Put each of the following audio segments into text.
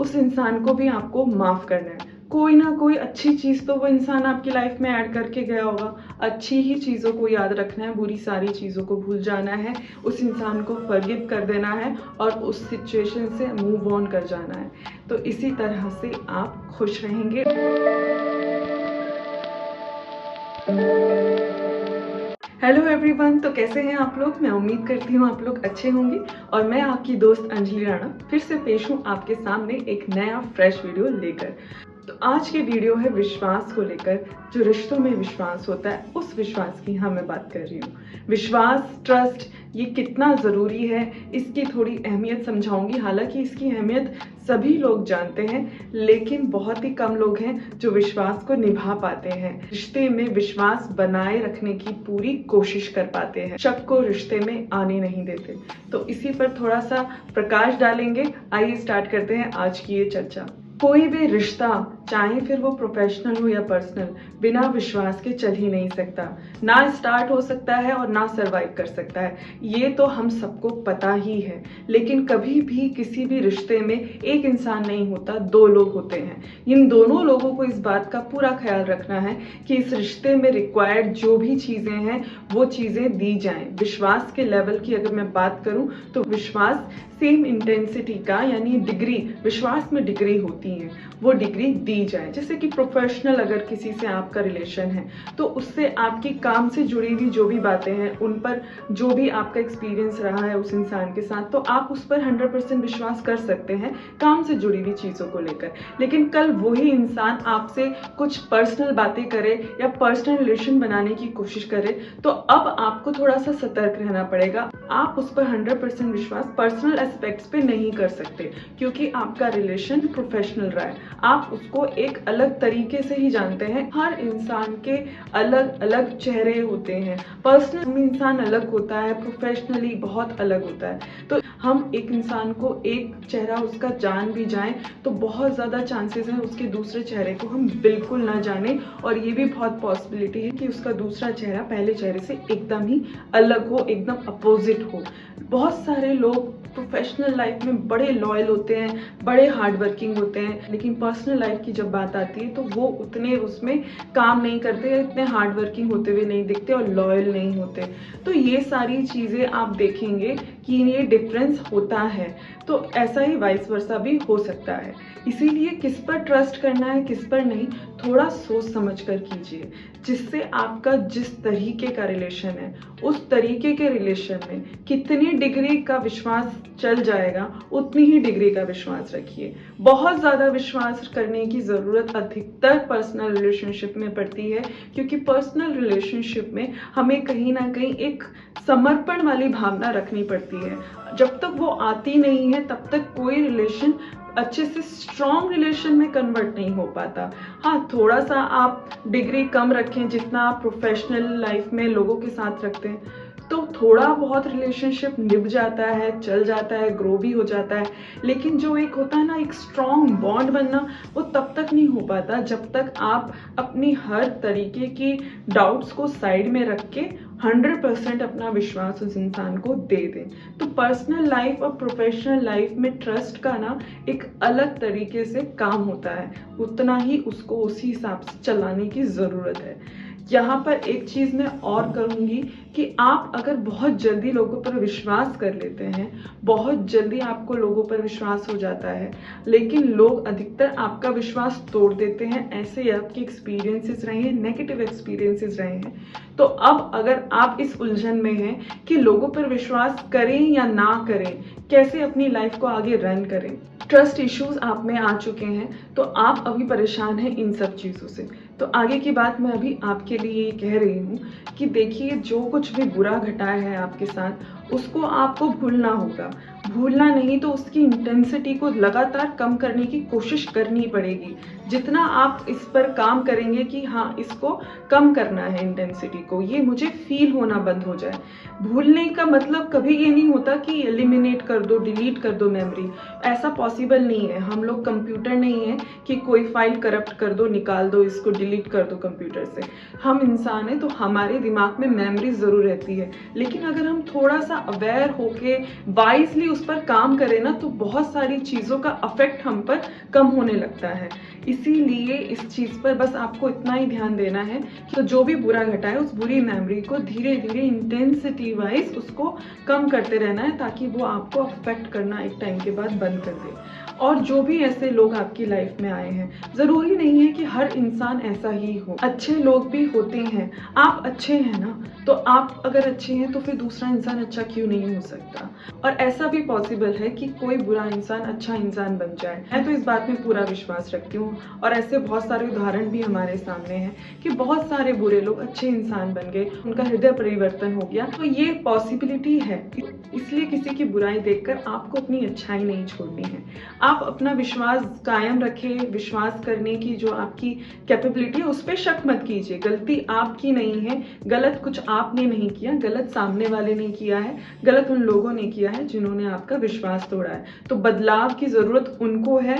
उस इंसान को भी आपको माफ़ करना है। कोई ना कोई अच्छी चीज़ तो वो इंसान आपकी लाइफ में ऐड करके गया होगा। अच्छी ही चीज़ों को याद रखना है, बुरी सारी चीज़ों को भूल जाना है, उस इंसान को फॉरगिव कर देना है और उस सिचुएशन से मूव ऑन कर जाना है। तो इसी तरह से आप खुश रहेंगे। हेलो एवरीवन, तो कैसे हैं आप लोग? मैं उम्मीद करती हूँ आप लोग अच्छे होंगे और मैं आपकी दोस्त अंजलि राणा फिर से पेश हूँ आपके सामने एक नया फ्रेश वीडियो लेकर। तो आज की वीडियो है विश्वास को लेकर। जो रिश्तों में विश्वास होता है उस विश्वास की मैं बात कर रही हूँ। विश्वास, ट्रस्ट, ये कितना ज़रूरी है इसकी थोड़ी अहमियत समझाऊंगी। हालांकि इसकी अहमियत सभी लोग जानते हैं, लेकिन बहुत ही कम लोग हैं जो विश्वास को निभा पाते हैं, रिश्ते में विश्वास बनाए रखने की पूरी कोशिश कर पाते हैं, शक को रिश्ते में आने नहीं देते। तो इसी पर थोड़ा सा प्रकाश डालेंगे। आइए स्टार्ट करते हैं आज की ये चर्चा। कोई भी रिश्ता, चाहे फिर वो प्रोफेशनल हो या पर्सनल, बिना विश्वास के चल ही नहीं सकता। ना स्टार्ट हो सकता है और ना सरवाइव कर सकता है, ये तो हम सबको पता ही है। लेकिन कभी भी किसी भी रिश्ते में एक इंसान नहीं होता, दो लोग होते हैं। इन दोनों लोगों को इस बात का पूरा ख्याल रखना है कि इस रिश्ते में रिक्वायर्ड जो भी चीज़ें हैं वो चीज़ें दी जाएं। विश्वास के लेवल की अगर मैं बात करूं तो विश्वास सेम इंटेंसिटी का, यानी डिग्री, विश्वास में डिग्री होती है, वो डिग्री दी जाए। जैसे कि प्रोफेशनल अगर किसी से आपका रिलेशन है तो उससे आपकी काम से जुड़ी हुई जो भी बातें हैं, उन पर जो भी आपका एक्सपीरियंस रहा है उस इंसान के साथ, तो आप उस पर 100% विश्वास कर सकते हैं काम से जुड़ी हुई चीज़ों को लेकर। लेकिन कल वही इंसान आपसे कुछ पर्सनल बातें करे या पर्सनल रिलेशन बनाने की कोशिश करे तो अब आपको थोड़ा सा सतर्क रहना पड़ेगा। आप उस पर 100% विश्वास पर्सनल एस्पेक्ट्स पे नहीं कर सकते, क्योंकि आपका रिलेशन प्रोफेशनल रहा है। आप उसको एक अलग तरीके से ही जानते हैं। हर इंसान के अलग अलग चेहरे होते हैं। पर्सनल इंसान अलग होता है, प्रोफेशनली बहुत अलग होता है। तो हम एक इंसान को एक चेहरा उसका जान भी जाएं तो बहुत ज़्यादा चांसेस हैं उसके दूसरे चेहरे को हम बिल्कुल ना जाने, और ये भी बहुत पॉसिबिलिटी है कि उसका दूसरा चेहरा पहले चेहरे से एकदम ही अलग हो, एकदम अपोजिट हो। बहुत सारे लोग प्रोफेशनल लाइफ में बड़े लॉयल होते हैं, बड़े हार्ड वर्किंग होते हैं, लेकिन पर्सनल लाइफ की जब बात आती है तो वो उतने उसमें काम नहीं करते, इतने हार्ड वर्किंग होते हुए नहीं दिखते और लॉयल नहीं होते। तो ये सारी चीज़ें आप देखेंगे कि ये डिफरेंस होता है। तो ऐसा ही वाइस वर्सा भी हो सकता है। इसीलिए किस पर ट्रस्ट करना है किस पर नहीं, थोड़ा सोच समझ कर कीजिए, जिससे आपका जिस तरीके का रिलेशन है उस तरीके के रिलेशन में कितनी डिग्री का विश्वास चल जाएगा उतनी ही डिग्री का विश्वास रखिए। बहुत ज़्यादा विश्वास करने की ज़रूरत अधिकतर पर्सनल रिलेशनशिप में पड़ती है, क्योंकि पर्सनल रिलेशनशिप में हमें कहीं ना कहीं एक समर्पण वाली भावना रखनी पड़ती है। जब तक वो आती नहीं है तब तक कोई रिलेशन अच्छे से स्ट्रॉन्ग रिलेशन में कन्वर्ट नहीं हो पाता। हाँ, थोड़ा सा आप डिग्री कम रखें जितना आप प्रोफेशनल लाइफ में लोगों के साथ रखते हैं, तो थोड़ा बहुत रिलेशनशिप निभ जाता है, चल जाता है, ग्रो भी हो जाता है। लेकिन जो एक होता है ना, एक स्ट्रॉन्ग बॉन्ड बनना, वो तब तक नहीं हो पाता जब तक आप अपनी हर तरीके की डाउट्स को साइड में रख के 100% अपना विश्वास उस इंसान को दे दें। तो पर्सनल लाइफ और प्रोफेशनल लाइफ में ट्रस्ट का ना एक अलग तरीके से काम होता है, उतना ही उसको उसी हिसाब से चलाने की ज़रूरत है। यहाँ पर एक चीज़ मैं और कहूँगी कि आप अगर बहुत जल्दी लोगों पर विश्वास कर लेते हैं, बहुत जल्दी आपको लोगों पर विश्वास हो जाता है, लेकिन लोग अधिकतर आपका विश्वास तोड़ देते हैं, ऐसे आपके एक्सपीरियंसेस रहे हैं, नेगेटिव एक्सपीरियंसेस रहे हैं। तो अब अगर आप इस उलझन में हैं कि लोगों पर विश्वास करें या ना करें, कैसे अपनी लाइफ को आगे रन करें, ट्रस्ट इश्यूज आप में आ चुके हैं, तो आप अभी परेशान हैं इन सब चीज़ों से, तो आगे की बात मैं अभी आपके लिए ये कह रही हूँ कि देखिए, जो कुछ भी बुरा घटा है आपके साथ उसको आपको भूलना होगा। भूलना नहीं तो उसकी इंटेंसिटी को लगातार कम करने की कोशिश करनी पड़ेगी। जितना आप इस पर काम करेंगे कि हाँ, इसको कम करना है इंटेंसिटी को, ये मुझे फील होना बंद हो जाए। भूलने का मतलब कभी ये नहीं होता कि एलिमिनेट कर दो, डिलीट कर दो मेमोरी, ऐसा पॉसिबल नहीं है। हम लोग कंप्यूटर नहीं है कि कोई फाइल करप्ट कर दो, निकाल दो, इसको डिलीट कर दो कंप्यूटर से। हम इंसान हैं तो हमारे दिमाग में मेमोरी ज़रूर रहती है, लेकिन अगर हम थोड़ा सा अवेयर होके वाइजली उस पर काम करें ना तो बहुत सारी चीज़ों का अफेक्ट हम पर कम होने लगता है। इसीलिए इस चीज़ पर बस आपको इतना ही ध्यान देना है कि तो जो भी बुरा घटा है उस बुरी मेमोरी को धीरे धीरे इंटेंसिटी वाइज उसको कम करते रहना है, ताकि वो आपको अफेक्ट करना एक टाइम के बाद बंद कर दे। और जो भी ऐसे लोग आपकी लाइफ में आए हैं, ज़रूरी नहीं है कि हर इंसान ऐसा ही हो, अच्छे लोग भी होते हैं। आप अच्छे हैं ना, तो आप अगर अच्छे हैं तो फिर दूसरा इंसान अच्छा क्यों नहीं हो सकता। और ऐसा भी पॉसिबल है कि कोई बुरा इंसान अच्छा इंसान बन जाए। मैं तो इस बात में पूरा विश्वास रखती हूँ और ऐसे बहुत सारे उदाहरण भी हमारे सामने हैं कि बहुत सारे बुरे लोग अच्छे इंसान बन गए, उनका हृदय परिवर्तन हो गया। तो ये पॉसिबिलिटी है, इसलिए किसी की बुराई देखकर आपको अपनी अच्छाई नहीं छोड़नी है। आप अपना विश्वास कायम रखें, विश्वास करने की जो आपकी कैपेबिलिटी है उस पर शक मत कीजिए। गलती आपकी नहीं है, गलत कुछ आपने नहीं किया, गलत सामने वाले ने किया है, गलत उन लोगों ने किया है जिन्होंने आपका विश्वास तोड़ा है। तो बदलाव की जरूरत उनको है,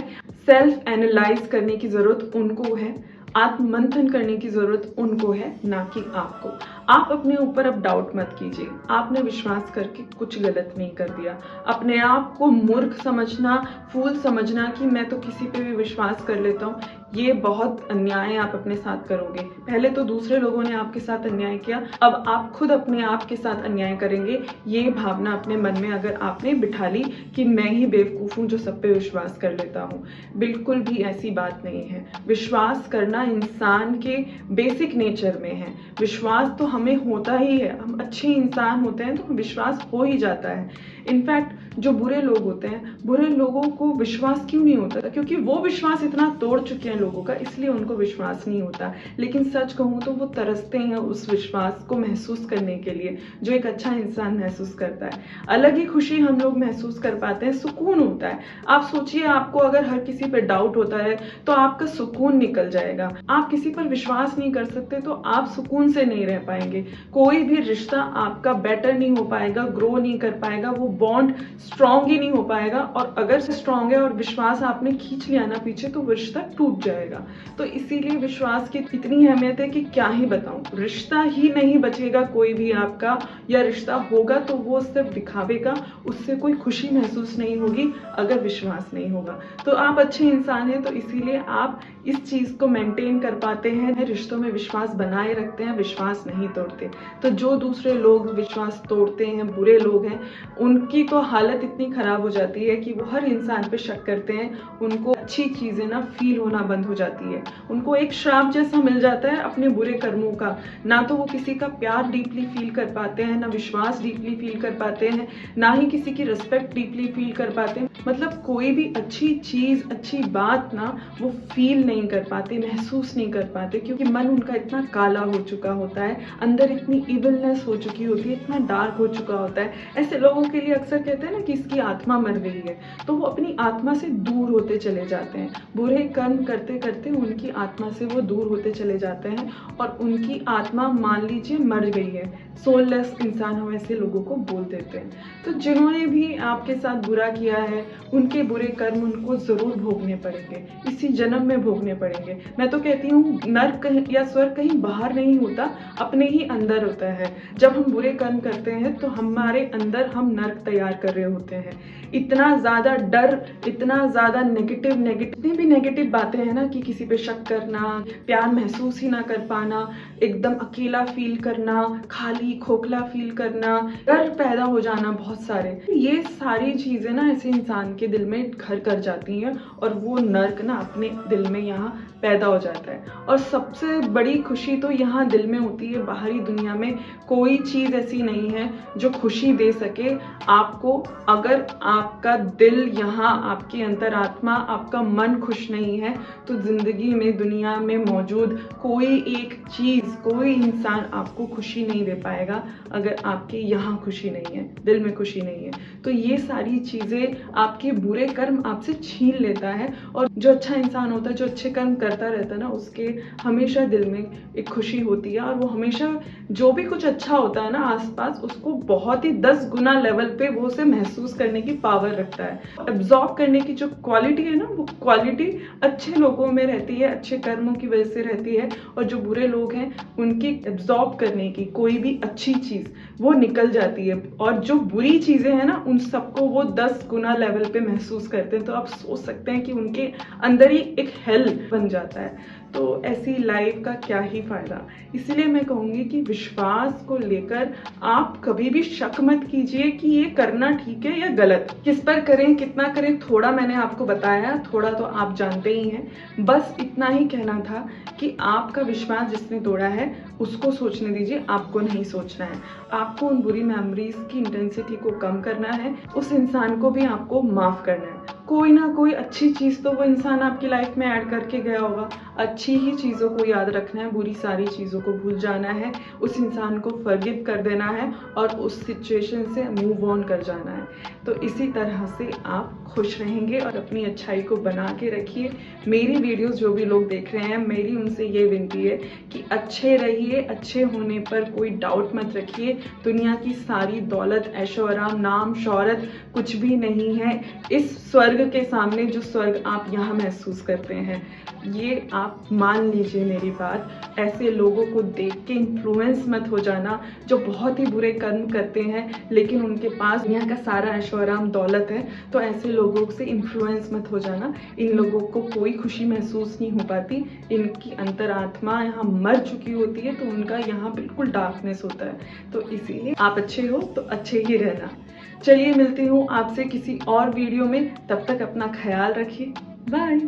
सेल्फ एनालाइज करने की जरूरत उनको है, आत्ममंथन करने की जरूरत उनको है, ना कि आपको। आप अपने ऊपर अब डाउट मत कीजिए। आपने विश्वास करके कुछ गलत नहीं कर दिया। अपने आप को मूर्ख समझना, फूल समझना कि मैं तो किसी पे भी विश्वास कर लेता हूँ, ये बहुत अन्याय आप अपने साथ करोगे। पहले तो दूसरे लोगों ने आपके साथ अन्याय किया, अब आप खुद अपने आप के साथ अन्याय करेंगे। ये भावना अपने मन में अगर आपने बिठा ली कि मैं ही बेवकूफ हूँ जो सब पे विश्वास कर लेता हूँ, बिल्कुल भी ऐसी बात नहीं है। विश्वास करना इंसान के बेसिक नेचर में है। विश्वास तो हमें होता ही है। हम अच्छे इंसान होते हैं तो विश्वास हो ही जाता है। इनफैक्ट जो बुरे लोग होते हैं, बुरे लोगों को विश्वास क्यों नहीं होता? क्योंकि वो विश्वास इतना तोड़ चुके हैं लोगों का, इसलिए उनको विश्वास नहीं होता। लेकिन सच कहूँ तो वो तरसते हैं उस विश्वास को महसूस करने के लिए जो एक अच्छा इंसान महसूस करता है। अलग ही खुशी हम लोग महसूस कर पाते हैं, सुकून होता है। आप सोचिए, आपको अगर हर किसी पर डाउट होता है तो आपका सुकून निकल जाएगा। आप किसी पर विश्वास नहीं कर सकते तो आप सुकून से नहीं रह पाएंगे। कोई भी रिश्ता आपका बेटर नहीं हो पाएगा, ग्रो नहीं कर पाएगा, वो बॉन्ड स्ट्रांग ही नहीं हो पाएगा। और अगर स्ट्रांग है और विश्वास आपने खींच लिया ना पीछे, तो वो रिश्ता टूट जाएगा। तो इसीलिए विश्वास की इतनी अहमियत है कि क्या ही बताऊं। रिश्ता ही नहीं बचेगा कोई भी आपका, या रिश्ता होगा तो वो सिर्फ दिखावे का, उससे कोई खुशी महसूस नहीं होगी अगर विश्वास नहीं होगा। तो आप अच्छे इंसान हैं, तो इसीलिए आप इस चीज को मेंटेन कर पाते हैं, रिश्तों में विश्वास बनाए रखते हैं, विश्वास नहीं तोड़ते। तो जो दूसरे लोग विश्वास तोड़ते हैं, बुरे लोग हैं, उनकी तो हालत इतनी खराब हो जाती है कि वो हर इंसान पे शक करते हैं। उनको अच्छी चीजें ना फील होना बंद हो जाती है। उनको एक श्राप जैसा मिल जाता है अपने बुरे कर्मों का। ना तो वो किसी का प्यार डीपली फील कर पाते हैं, ना विश्वास डीपली फील कर पाते हैं, ना ही किसी की रिस्पेक्ट डीपली फील कर पाते हैं। मतलब कोई भी अच्छी चीज, अच्छी बात ना वो फील नहीं कर पाते, महसूस नहीं कर पाते, क्योंकि मन उनका इतना काला हो चुका होता है, अंदर इतनी इविलनेस हो चुकी होती है, इतना डार्क हो चुका होता है। ऐसे लोगों के लिए अक्सर कहते हैं ना कि इसकी आत्मा मर गई है, तो वो अपनी आत्मा से दूर होते चले जाते हैं। बुरे कर्म करते करते उनकी आत्मा से वो दूर होते चले जाते हैं और उनकी आत्मा मान लीजिए मर गई है। सोललेस इंसान हम ऐसे लोगों को बोल देते हैं। तो जिन्होंने भी आपके साथ बुरा किया है, उनके बुरे कर्म उनको जरूर भोगने पड़ेंगे, इसी जन्म में भोगने पड़ेंगे। मैं तो कहती हूँ नर्क या स्वर्ग कहीं बाहर नहीं होता, अपने ही अंदर होता है। जब हम बुरे कर्म करते हैं तो हमारे अंदर हम नर्क तैयार कर रहे होते हैं। इतना ज्यादा डर, इतना ज्यादा जितनी भी नेगेटिव बातें हैं ना, कि किसी पे शक करना, प्यार महसूस ही ना कर पाना, एकदम अकेला फील करना, खाली खोखला फील करना, डर पैदा हो जाना, बहुत सारे, ये सारी चीजें ना ऐसे इंसान के दिल में घर कर जाती हैं और वो नर्क ना अपने दिल में यहाँ पैदा हो जाता है। और सबसे बड़ी खुशी तो यहाँ दिल में होती है। बाहरी दुनिया में कोई चीज ऐसी नहीं है जो खुशी दे सके आपको। अगर आपका दिल यहाँ, आपकी अंतरात्मा, आपका मन खुश नहीं है तो जिंदगी में, दुनिया में मौजूद कोई एक चीज, कोई इंसान आपको खुशी नहीं दे पाएगा अगर आपके यहाँ खुशी नहीं है, दिल में खुशी नहीं है। तो ये सारी चीजें आपके बुरे कर्म आपसे छीन लेता है। और जो अच्छा इंसान होता है, जो अच्छे कर्म करता रहता है ना, उसके हमेशा दिल में एक खुशी होती है और वो हमेशा जो भी कुछ अच्छा होता है ना आसपास, उसको बहुत ही 10 गुना लेवल पे वो उसे महसूस करने की पावर रखता है। एब्जॉर्ब करने की जो क्वालिटी है ना, वो क्वालिटी अच्छे लोगों में रहती है, अच्छे कर्मों की वजह से रहती है। और जो बुरे लोग हैं उनकी एब्जॉर्ब करने की कोई भी अच्छी चीज वो निकल जाती है, और जो बुरी चीजें हैं ना उन सबको वो 10 गुना लेवल पे महसूस करते हैं। तो आप सोच सकते हैं कि उनके अंदर ही एक हेल बन जाता है। तो ऐसी लाइफ का क्या ही फायदा। इसीलिए मैं कहूंगी कि विश्वास को लेकर आप कभी भी शक मत कीजिए कि ये करना ठीक है या गलत। किस पर करें, कितना करें, थोड़ा मैंने आपको बताया, थोड़ा तो आप जानते ही हैं। बस इतना ही कहना था कि आपका विश्वास जिसने तोड़ा है उसको सोचने दीजिए, आपको नहीं सोचना है। आपको उन बुरी मेमोरीज की इंटेंसिटी को कम करना है, उस इंसान को भी आपको माफ करना है। कोई ना कोई अच्छी चीज तो वो इंसान आपकी लाइफ में ऐड करके गया होगा। अच्छी ही चीजों को याद रखना है, बुरी सारी चीजों को भूल जाना है, उस इंसान को फॉरगिव कर देना है और उस सिचुएशन से मूव ऑन कर जाना है। तो इसी तरह से आप खुश रहेंगे और अपनी अच्छाई को बना के रखिए। मेरी वीडियोस जो भी लोग देख रहे हैं, मेरी उनसे ये विनती है कि अच्छे रहिए, अच्छे होने पर कोई डाउट मत रखिए। दुनिया की सारी दौलत, ऐशो आराम, नाम, शोहरत कुछ भी नहीं है इस स्वर्ग के सामने, जो स्वर्ग आप यहाँ महसूस करते हैं। ये आप मान लीजिए मेरी बात। ऐसे लोगों को देख के इन्फ्लुएंस मत हो जाना जो बहुत ही बुरे कर्म करते हैं लेकिन उनके पास दुनिया का सारा ऐशो आराम, दौलत है। तो ऐसे लोगों से इन्फ्लुएंस मत हो जाना। इन लोगों को कोई खुशी महसूस नहीं हो पाती, इनकी अंतरात्मा यहाँ मर चुकी होती है, तो उनका यहाँ बिल्कुल डार्कनेस होता है। तो इसीलिए आप अच्छे हो तो अच्छे ही रहना। चलिए मिलती हूँ आपसे किसी और वीडियो में, तब तक अपना ख्याल रखिए। बाय।